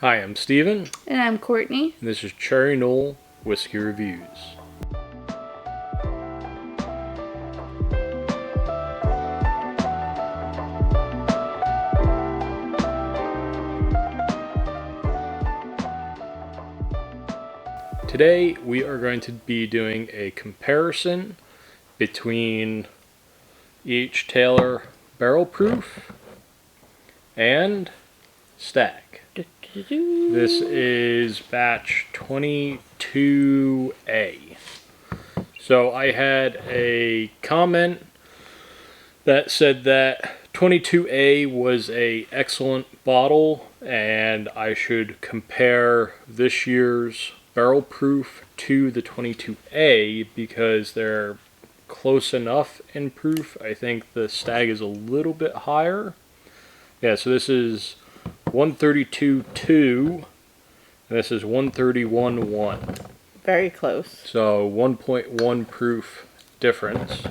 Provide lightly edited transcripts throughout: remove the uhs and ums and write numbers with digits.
Hi, I'm Steven. And I'm Courtney. And this is Cherry Knoll Whiskey Reviews. Today we are going to be doing a comparison between E.H Taylor Barrel Proof and Stagg. This is batch 22A. So I had a comment that said that 22A was an excellent bottle and I should compare this year's barrel proof to the 22A because they're close enough in proof. I think the Stagg is a little bit higher. Yeah, so this is 132.2 and this is 131.1. Very close. So 1.1 proof difference.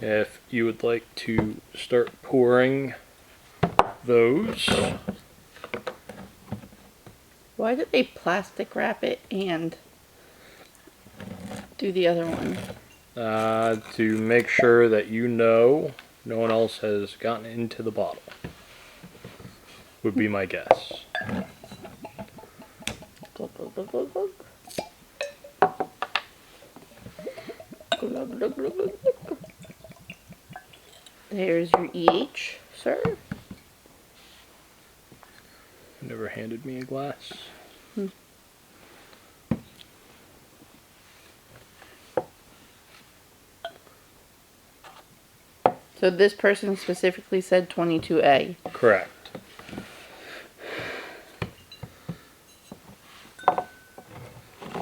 If you would like to start pouring those. Why did they plastic wrap it and do the other one? To make sure that no one else has gotten into the bottle. Would be my guess. Glug, glug, glug, glug, glug. Glug, glug, glug, glug, glug. There's your EH, sir. Never handed me a glass. So this person specifically said 22A. Correct.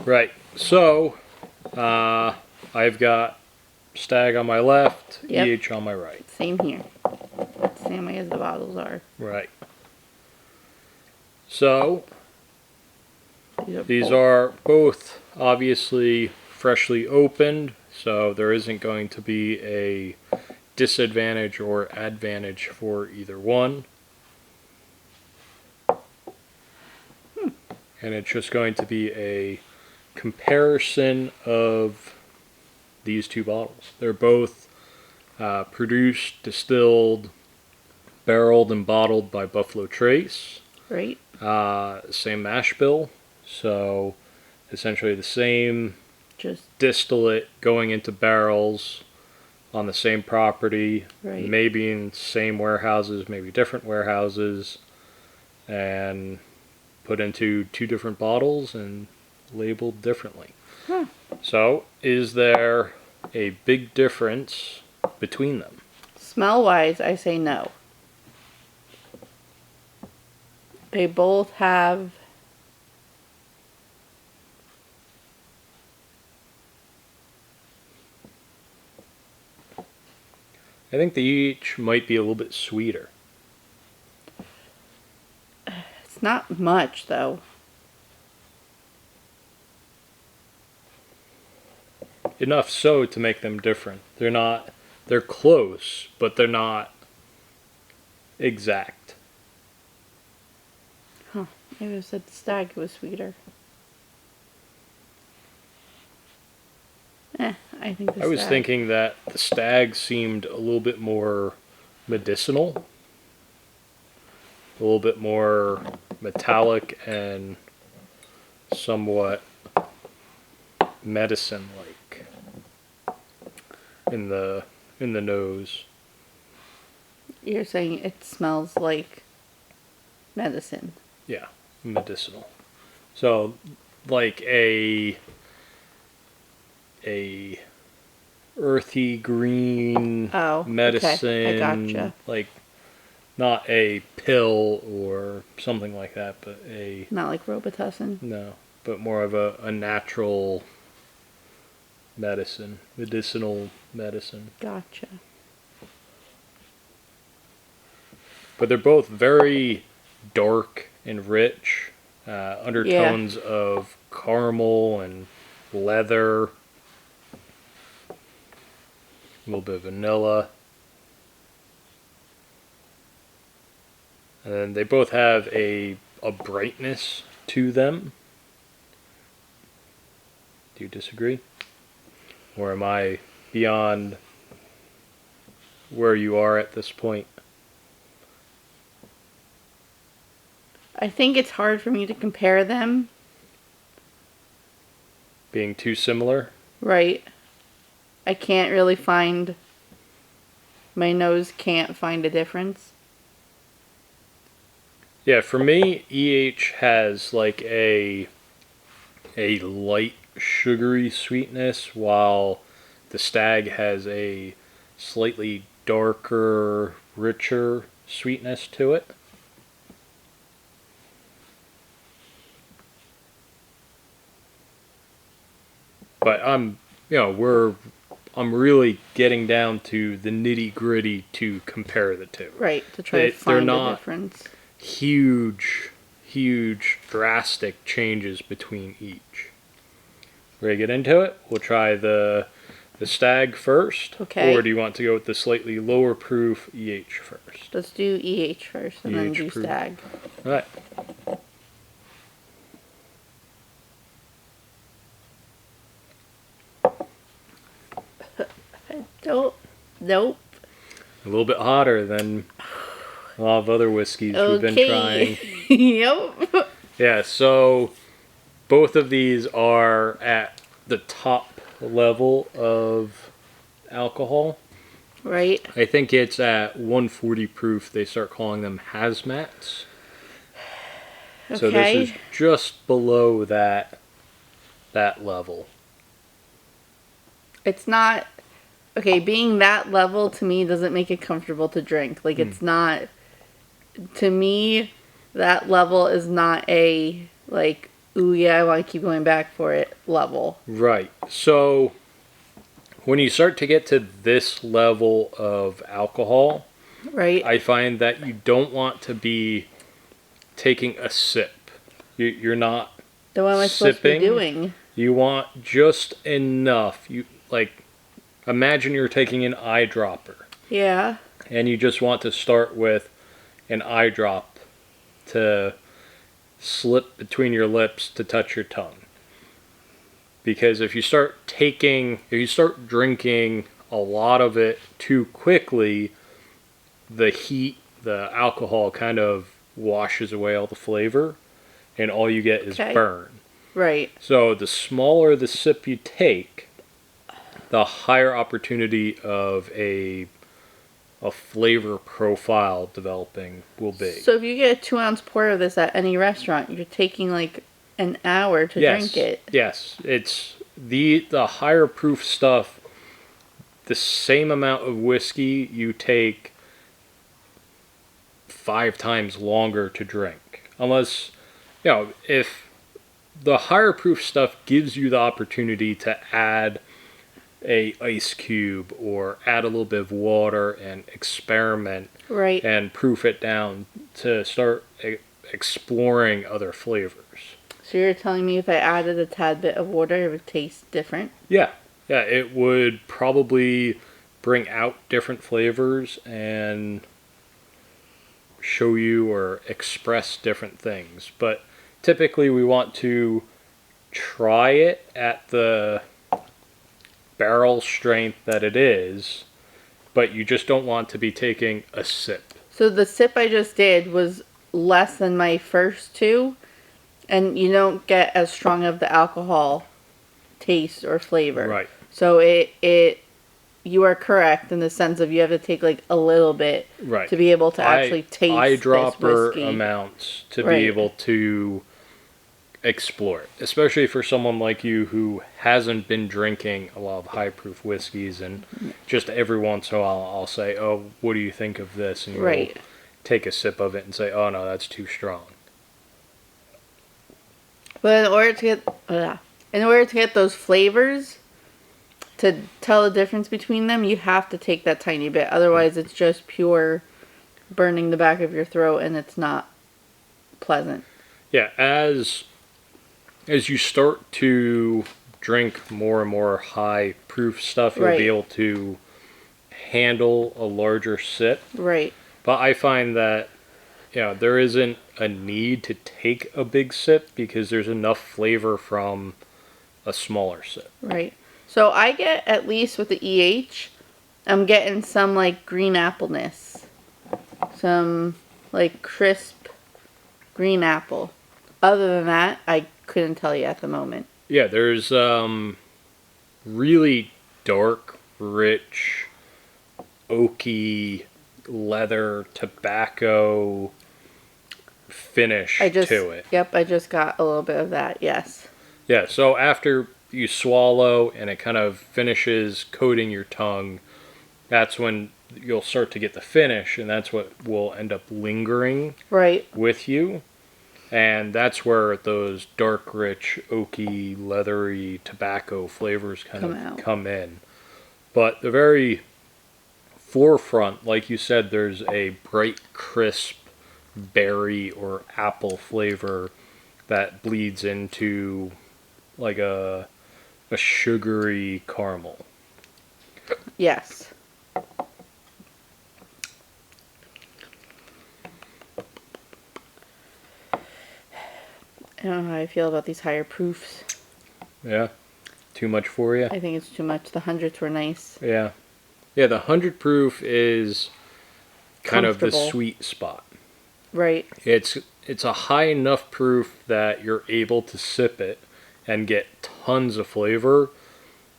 Right. So, I've got Stagg on my left, Yep. EH on my right. Same here. Same way as the bottles are. Right. So, these both. are both obviously freshly opened, so there isn't going to be a disadvantage or advantage for either one. And it's just going to be a comparison of these two bottles. They're both produced, distilled, barreled, and bottled by Buffalo Trace. Right. Same mash bill, so essentially the same Just distillate going into barrels on the same property, right. maybe in same warehouses, maybe different warehouses, and put into two different bottles and labeled differently. So, is there a big difference between them? Smell-wise, I say no. They both have I think the each might be a little bit sweeter. it's not much though. Enough so to make them different. They're close, but they're not exact. Huh. I would have said Stagg was sweeter. I think the I was Stagg. thinking that the Stagg seemed a little bit more medicinal, a little bit more metallic and somewhat medicine-like in the nose. You're saying it smells like medicine. Yeah, medicinal. So, like a earthy green medicine. Okay. I gotcha. Like not a pill or something like that, but Not like Robitussin. no, but more of a natural medicine, medicinal medicine. Gotcha. But they're both very dark and rich, undertones of caramel and leather, a little bit of vanilla. And they both have a brightness to them. Do you disagree? Or am I beyond where you are at this point? I think it's hard for me to compare them. Being too similar? Right. I can't really find... My nose can't find a difference. Yeah, for me, EH has like a light sugary sweetness, while the Stagg has a slightly darker, richer sweetness to it. But I'm really getting down to the nitty gritty to compare the two. Right, to try to find they're a not difference. huge, drastic changes between each. Ready to get into it? We'll try the Stagg first. Okay. Or do you want to go with the slightly lower proof EH first? Let's do EH first and then do proof. Stagg. All right. Nope. A little bit hotter than a lot of other whiskeys we've been trying. Yep. Yeah, so both of these are at the top level of alcohol. Right. I think it's at 140 proof. They start calling them hazmats. Okay. So this is just below that level. It's not... Okay, being that level to me doesn't make it comfortable to drink. Like, it's not... To me, that level is not a, like, ooh, yeah, I want to keep going back for it level. Right. So when you start to get to this level of alcohol, Right. I find that you don't want to be taking a sip. You're not Then what am I supposed to be sipping. doing? You want just enough. Imagine you're taking an eyedropper. Yeah. And you just want to start with an eyedrop to slip between your lips to touch your tongue. Because if you start drinking a lot of it too quickly, the heat, the alcohol kind of washes away all the flavor, and all you get is burn. Right. So the smaller the sip you take, the higher opportunity of a flavor profile developing will be. So if you get a 2-ounce pour of this at any restaurant, you're taking like an hour to drink it. Yes, it's the higher proof stuff. The same amount of whiskey you take 5 times longer to drink, unless if the higher proof stuff gives you the opportunity to add a ice cube or add a little bit of water and experiment, right, and proof it down to start exploring other flavors. So you're telling me if I added a tad bit of water, it would taste different? Yeah, it would probably bring out different flavors and show you or express different things. But typically we want to try it at the barrel strength that it is, but you just don't want to be taking a sip. So the sip I just did was less than my first two, and you don't get as strong of the alcohol taste or flavor. Right. So you are correct in the sense of you have to take like a little bit to be able to actually taste eyedropper this whiskey. amounts to be able to explore it, especially for someone like you who hasn't been drinking a lot of high proof whiskeys, and just every once in a while I'll say, oh, what do you think of this, and you'll take a sip of it and say, oh no, that's too strong. But in order to get those flavors, to tell the difference between them, you have to take that tiny bit. Otherwise, it's just pure burning the back of your throat, and it's not pleasant. Yeah, as you start to drink more and more high proof stuff, you'll be able to handle a larger sip. Right. But I find that yeah, there isn't a need to take a big sip because there's enough flavor from a smaller sip. Right. So I get, at least with the EH, I'm getting some like green appleness. Some like crisp green apple. Other than that, I couldn't tell you at the moment. Yeah, there's really dark, rich, oaky, leather, tobacco finish to it. Yep, I just got a little bit of that, yes. Yeah, so after you swallow and it kind of finishes coating your tongue, that's when you'll start to get the finish, and that's what will end up lingering Right. with you. And that's where those dark, rich, oaky, leathery tobacco flavors come in. But the very forefront, like you said, there's a bright, crisp berry or apple flavor that bleeds into like a sugary caramel. Yes. I don't know how I feel about these higher proofs. Yeah? Too much for you? I think it's too much. The hundreds were nice. Yeah. Yeah, the 100 proof is kind of the Comfortable. sweet spot. Right. It's a high enough proof that you're able to sip it and get tons of flavor,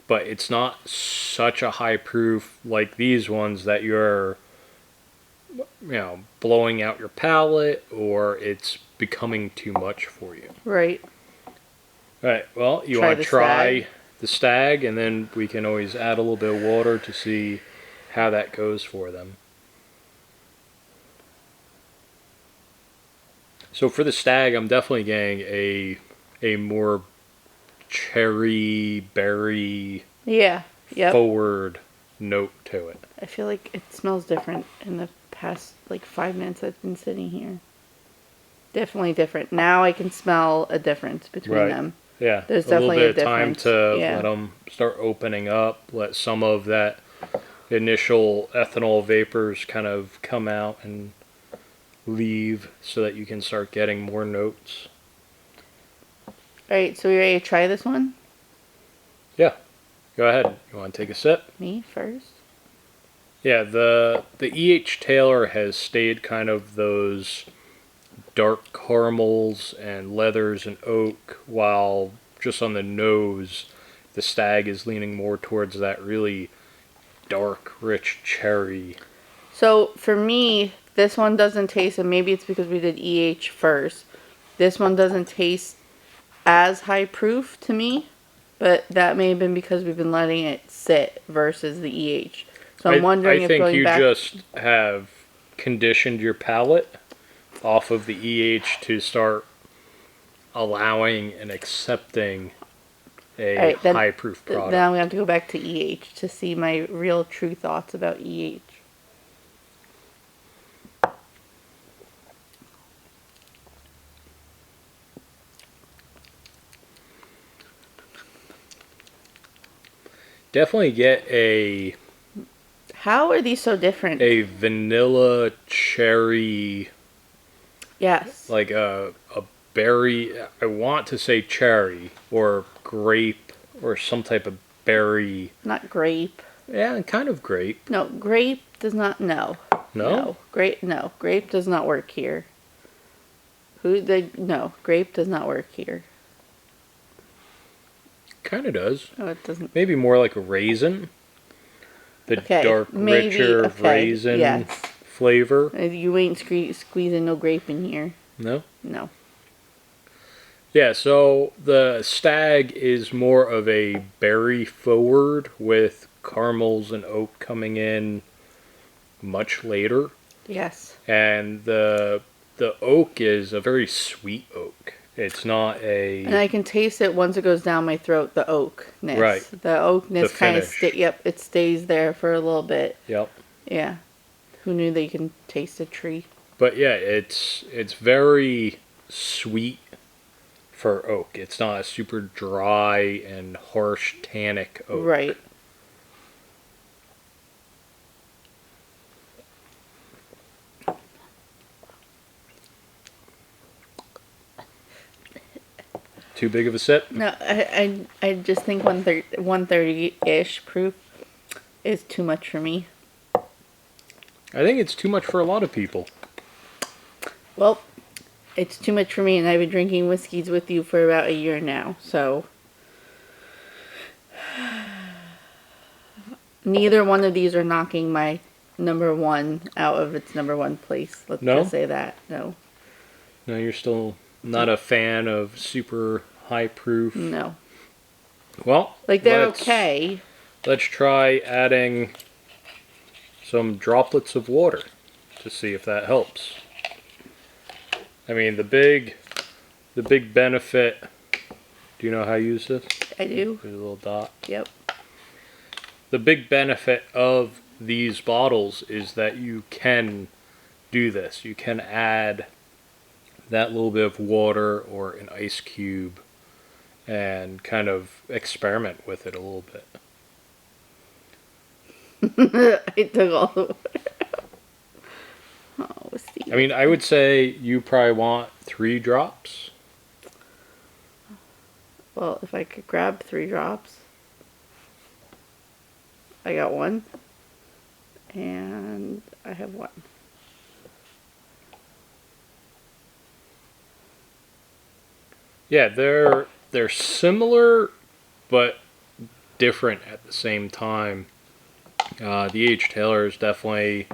but it's not such a high proof like these ones that you're blowing out your palate or it's becoming too much for you. Right. All right, well, you want to try the Stagg, and then we can always add a little bit of water to see how that goes for them. So for the Stagg, I'm definitely getting a more cherry, berry forward note to it. I feel like it smells different in the past like 5 minutes I've been sitting here. Definitely different. Now I can smell a difference between them. Yeah, there's definitely a little bit of time difference. to let them start opening up, let some of that initial ethanol vapors kind of come out and leave so that you can start getting more notes. Alright, so we ready to try this one? Yeah, go ahead. You want to take a sip? Me first? Yeah, the E.H. Taylor has stayed kind of those dark caramels and leathers and oak, while just on the nose, the Stagg is leaning more towards that really dark, rich cherry. So for me, this one doesn't taste, and maybe it's because we did EH first. This one doesn't taste as high proof to me, but that may have been because we've been letting it sit versus the EH. So I'm wondering if going back... I think you just have conditioned your palate off of the EH to start allowing and accepting a high proof product. Then I'm going to have to go back to EH to see my real true thoughts about EH. Definitely get a... How are these so different? A vanilla cherry... Yes. Like a berry, I want to say cherry or grape or some type of berry. Not grape. Yeah, kind of grape. No, grape does not, no. No? Grape does not work here. No, grape does not work here. Kind of does. No, it doesn't. Maybe more like a raisin. The dark, richer raisin flavor. You ain't squeezing no grape in here. No? No. Yeah, so the Stagg is more of a berry forward with caramels and oak coming in much later. Yes. And the oak is a very sweet oak. It's not a... And I can taste it once it goes down my throat, the oakness. Right. The oakness kind of it stays there for a little bit. Yep. Yeah. Who knew that you can taste a tree? But yeah, it's very sweet for oak. It's not a super dry and harsh tannic oak. Right. too big of a sip? No, I just think 130-ish proof is too much for me. I think it's too much for a lot of people. Well, it's too much for me, and I've been drinking whiskeys with you for about a year now, so neither one of these are knocking my number one out of its number one place. Let's No? just say that. No. No, you're still not a fan of super high proof. No. Well, Like, they're okay. Let's try adding some droplets of water to see if that helps. I mean, the big benefit. Do you know how to use this? I do. There's a little dot. Yep. The big benefit of these bottles is that you can do this. You can add that little bit of water or an ice cube and kind of experiment with it a little bit. I took all the water. Oh, Steve. I mean, I would say you probably want 3 drops. Well, if I could grab 3 drops. I got 1. And I have 1. Yeah, they're similar, but different at the same time. The E.H. Taylor is definitely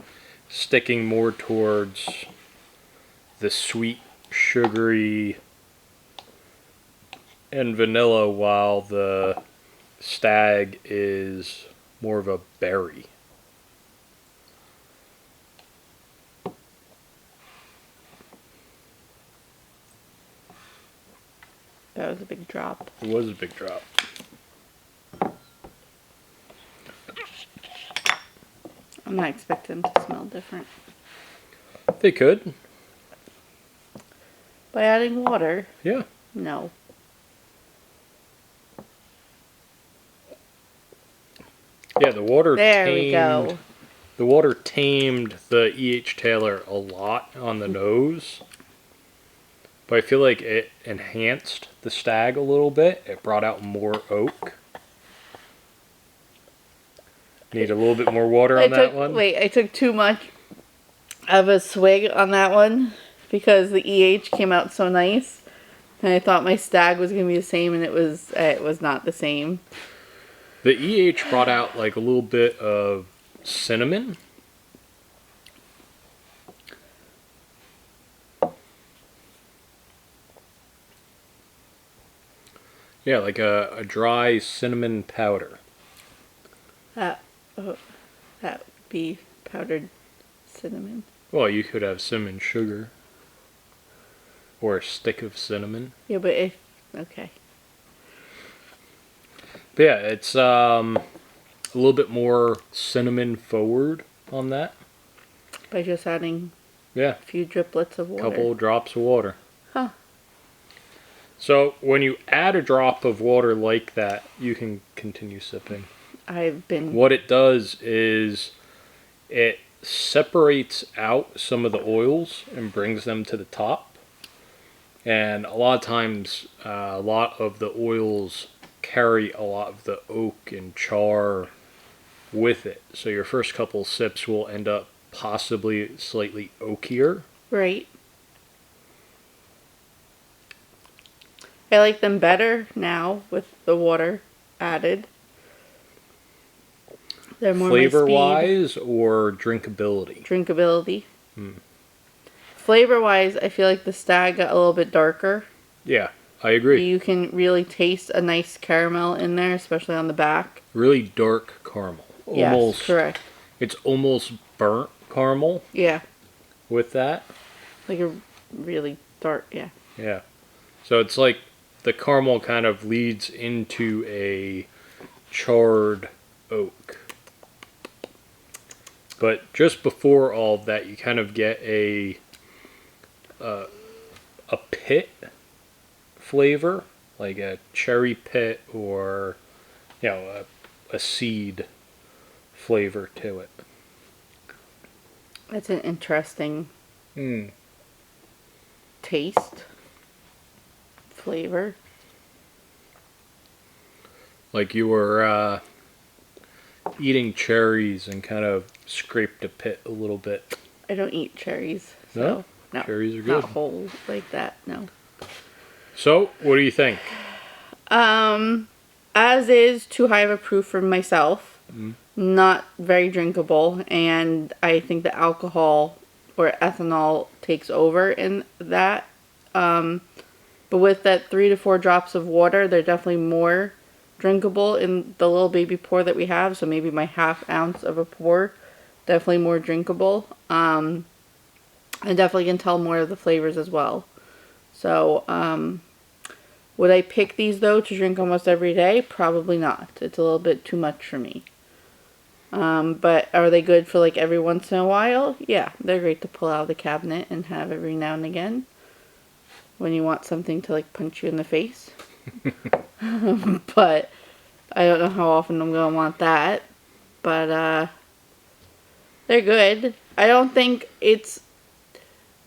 sticking more towards the sweet, sugary, and vanilla, while the Stagg is more of a berry. That was a big drop. It was a big drop. I'm not expecting them to smell different. They could. By adding water? Yeah. No. Yeah, the water There we go. The water tamed the E.H. Taylor a lot on the nose. But I feel like it enhanced the Stagg a little bit. It brought out more oak. Need a little bit more water on that one? Wait, I took too much of a swig on that one because the EH came out so nice. And I thought my Stagg was going to be the same, and it was not the same. The EH brought out like a little bit of cinnamon. Yeah, like a dry cinnamon powder. That would be powdered cinnamon. Well, you could have cinnamon sugar. Or a stick of cinnamon. Yeah, but okay. But yeah, it's a little bit more cinnamon forward on that. By just adding Yeah. a few driplets of water. Couple drops of water. Huh. So when you add a drop of water like that, you can continue sipping. What it does is it separates out some of the oils and brings them to the top. And a lot of times, a lot of the oils carry a lot of the oak and char with it. So your first couple sips will end up possibly slightly oakier. Right. I like them better now with the water added. They're more Flavor-wise or drinkability? Drinkability. Flavor-wise, I feel like the Stagg got a little bit darker. Yeah, I agree. You can really taste a nice caramel in there, especially on the back. Really dark caramel. Yes, correct. It's almost burnt caramel. Yeah. With that. Like a really dark, yeah. Yeah. So it's like the caramel kind of leads into a charred oak. But just before all of that, you kind of get a pit flavor, like a cherry pit or, you know, a seed flavor to it. That's an interesting taste, flavor. Like you were eating cherries and kind of scraped the pit a little bit. I don't eat cherries. So, No? no. Cherries are good. Not whole like that, no. So, what do you think? As is, too high of a proof for myself. Not very drinkable, and I think the alcohol or ethanol takes over in that. But with that 3 to 4 drops of water, they're definitely more drinkable in the little baby pour that we have. So maybe my ½ ounce of a pour, definitely more drinkable. I definitely can tell more of the flavors as well. So, would I pick these though to drink almost every day? Probably not. It's a little bit too much for me. But are they good for like every once in a while? Yeah, they're great to pull out of the cabinet and have every now and again when you want something to like punch you in the face. But I don't know how often I'm gonna want that. But they're good. I don't think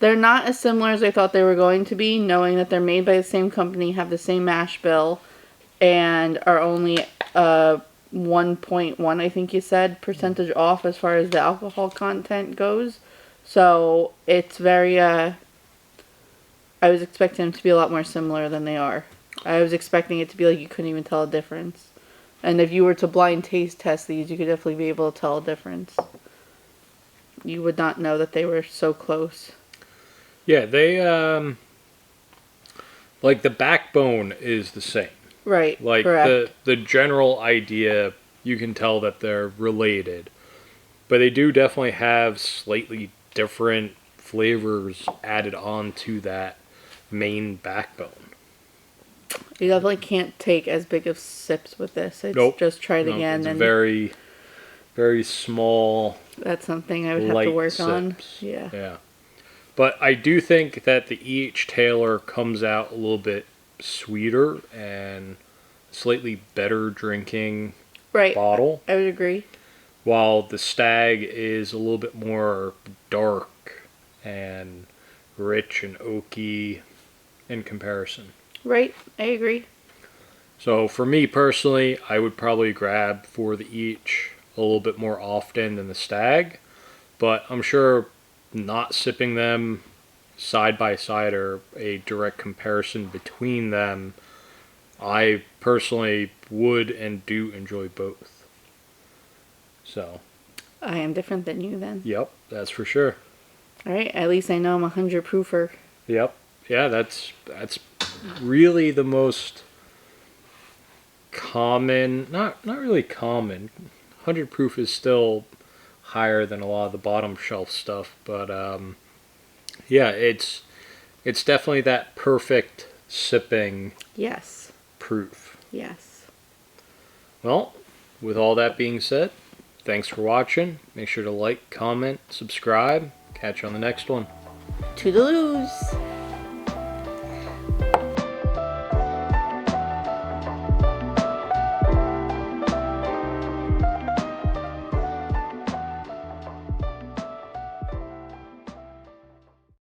they're not as similar as I thought they were going to be, knowing that they're made by the same company, have the same mash bill, and are only 1.1, I think you said, percentage off as far as the alcohol content goes. So it's very, I was expecting them to be a lot more similar than they are. I was expecting it to be like you couldn't even tell a difference. And if you were to blind taste test these, you could definitely be able to tell a difference. You would not know that they were so close. Yeah, they, like the backbone is the same. Right, Like correct. the general idea, you can tell that they're related. But they do definitely have slightly different flavors added on to that main backbone. You definitely can't take as big of sips with this. It's Nope. just try it Nope. again. It's And very, very small, that's something I would have to light work sips. on. Yeah. Yeah. But I do think that the E.H. Taylor comes out a little bit sweeter and slightly better drinking Right. bottle, I would agree. while the Stagg is a little bit more dark and rich and oaky in comparison. Right. I agree. So for me personally, I would probably grab for the E.H. a little bit more often than the Stagg, but I'm sure not sipping them side by side or a direct comparison between them, I personally would and do enjoy both. So, I am different than you then. yep, that's for sure. All right. At least I know I'm a 100 proofer. Yep. Yeah, that's really the most common, not really common. 100 proof is still higher than a lot of the bottom shelf stuff, but yeah, it's definitely that perfect sipping Yes. proof. Yes. Well, with all that being said, thanks for watching. Make sure to like, comment, subscribe. Catch you on the next one. Toodaloos.